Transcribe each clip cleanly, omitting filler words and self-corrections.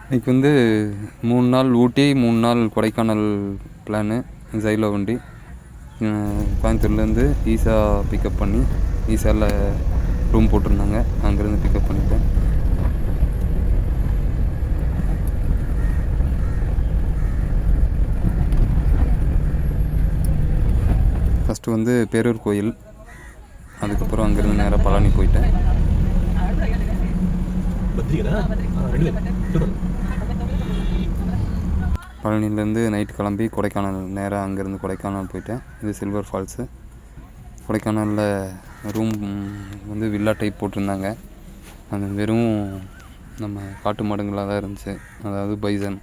இன்றைக்கி வந்து 3 நாள் ஊட்டி 3 நாள் கொடைக்கானல் பிளானு. ஜைலோ வண்டி கோயம்புத்தூர்லேருந்து ஈசா பிக்கப் பண்ணி ஈசாவில் ரூம் போட்டிருந்தாங்க, அங்கேருந்து பிக்கப் பண்ணிட்டேன். ஃபஸ்ட்டு வந்து பேரூர் கோயில், அதுக்கப்புறம் அங்கேருந்து நேராக பழனி போயிட்டேன். பழனிலேருந்து நைட்டு கிளம்பி கொடைக்கானல் நேராக அங்கேருந்து கொடைக்கானல் போயிட்டேன். இது சில்வர் ஃபால்ஸு. கொடைக்கானலில் ரூம் வந்து வில்லா டைப் போட்டிருந்தாங்க. அது வெறும் நம்ம காட்டு மாடுங்களாக தான் இருந்துச்சு, அதாவது பைசன்.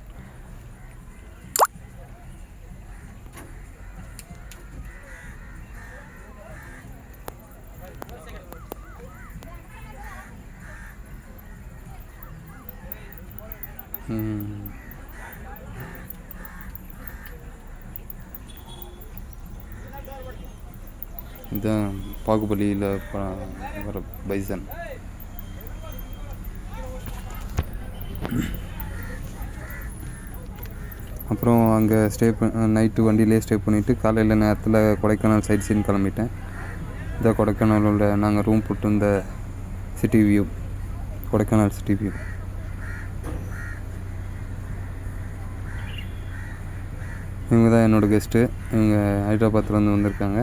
இதுதான் பாகுபலியில் வர பைசன். அப்புறம் அங்கே நைட்டு வண்டியிலே ஸ்டே பண்ணிவிட்டு காலையில் நேரத்தில் கொடைக்கானல் சைட் சீன் கிளம்பிட்டேன். இந்த கொடைக்கானலோட நாங்கள் ரூம் போட்டிருந்த city view, Kodaikanal city view. இவங்க தான் என்னோடய கெஸ்ட்டு. இவங்க ஹைதராபாத்லேருந்து வந்திருக்காங்க.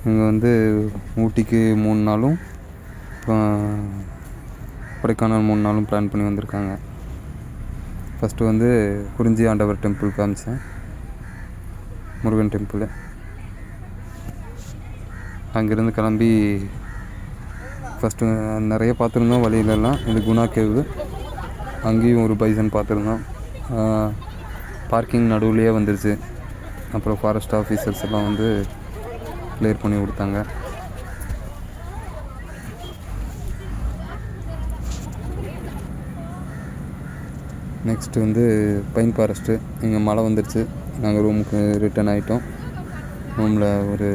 இவங்க வந்து ஊட்டிக்கு 3 நாளும் கொடைக்கானல் 3 நாளும் பிளான் பண்ணி வந்திருக்காங்க. ஃபஸ்ட்டு வந்து குறிஞ்சி ஆண்டவர் டெம்பிள் காமிச்சேன், முருகன் டெம்பிள். அங்கேருந்து கிளம்பி ஃபஸ்ட்டு நிறைய பார்த்துருந்தோம் வழியிலலாம். இது குணா கேவு, அங்கேயும் ஒரு பைசன் பார்த்துருந்தோம். பார்க்கிங் நடுவுலையே வந்துருச்சு. அப்புறம் ஃபாரஸ்ட் ஆஃபீஸர்ஸ் எல்லாம் வந்து கிளியர் பண்ணி கொடுத்தாங்க. நெக்ஸ்ட்டு வந்து பைன் ஃபாரஸ்ட்டு. இங்கே மழை வந்துருச்சு, நாங்கள் ரூமுக்கு ரிட்டர்ன் ஆகிட்டோம். ரூமில் ஒரு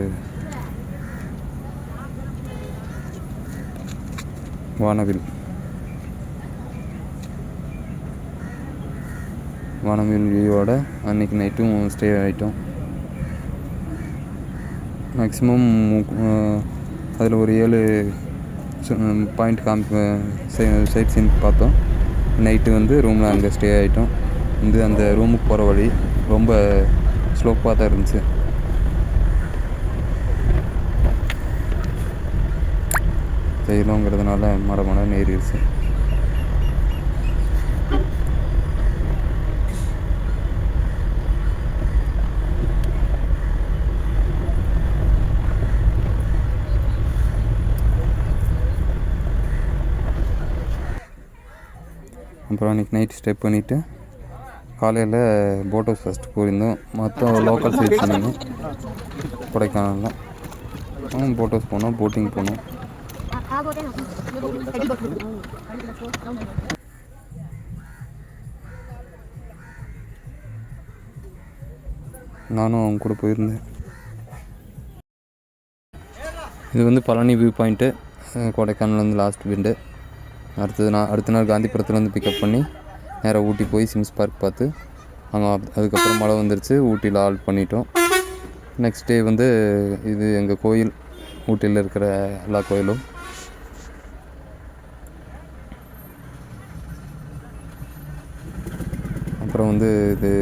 வானவில் வியூவோட அன்றைக்கி நைட்டும் ஸ்டே ஆகிட்டோம். மேக்ஸிமம் அதில் ஒரு 7 பாயிண்ட் சைட் சீன் பார்த்தோம். நைட்டு வந்து ரூமில் அங்கே ஸ்டே ஆகிட்டோம். வந்து அந்த ரூமுக்கு போகிற வழி ரொம்ப ஸ்லோப்பாக தான் இருந்துச்சு. செய்யணுங்கிறதுனால மட ஏறிடுச்சு. அப்புறம் அன்றைக்கி நைட் ஸ்டே பண்ணிவிட்டு காலையில் போட் ஹவுஸ் ஃபஸ்ட்டு போயிருந்தோம். மற்ற லோக்கல் சைட் சொன்னீங்க கொடைக்கானலில். போட் ஹவுஸ் போனோம், போட்டிங் போனோம். நானும் அவங்க கூட போயிருந்தேன். இது வந்து பழனி வியூ பாயிண்ட்டு, கொடைக்கானல்லேருந்து லாஸ்ட் விண்டு. அடுத்த நாள் காந்திபுரத்துலேருந்து பிக்கப் பண்ணி நேராக ஊட்டி போய் சிம்ஸ் பார்க் பார்த்து அங்கே அதுக்கப்புறம் மழை வந்துருச்சு. ஊட்டியில் ஆல்ட் பண்ணிட்டோம். நெக்ஸ்ட் டே வந்து இது எங்கள் கோயில், ஊட்டியில் இருக்கிற எல்லா கோயிலும். அப்புறம் வந்து இது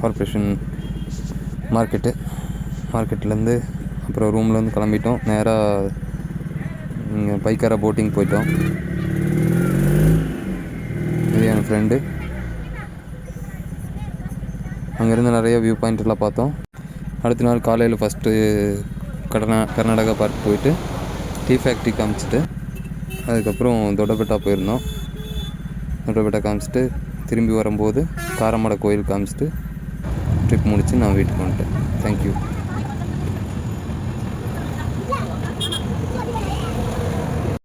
கார்பரேஷன் மார்க்கெட்லேருந்து அப்புறம் ரூம்லேருந்து கிளம்பிட்டோம். நேராக இங்கே பைக்காரா போட்டிங் போயிட்டோம். இது என் ஃப்ரெண்டு. அங்கேருந்து நிறைய வியூ பாயிண்ட்லாம் பார்த்தோம். அடுத்த நாள் காலையில் ஃபஸ்ட்டு கர்நாடகா பார்க் போயிட்டு டீ ஃபேக்ட்ரி காமிச்சிட்டு அதுக்கப்புறம் தொட்டபெட்டா போயிருந்தோம். தொட்டபெட்டா காமிச்சிட்டு திரும்பி வரும்போது காரமடை கோயில் காமிச்சிட்டு ட்ரிப் முடித்து நான் வீட்டுக்கு வந்துட்டேன். தேங்க்யூ.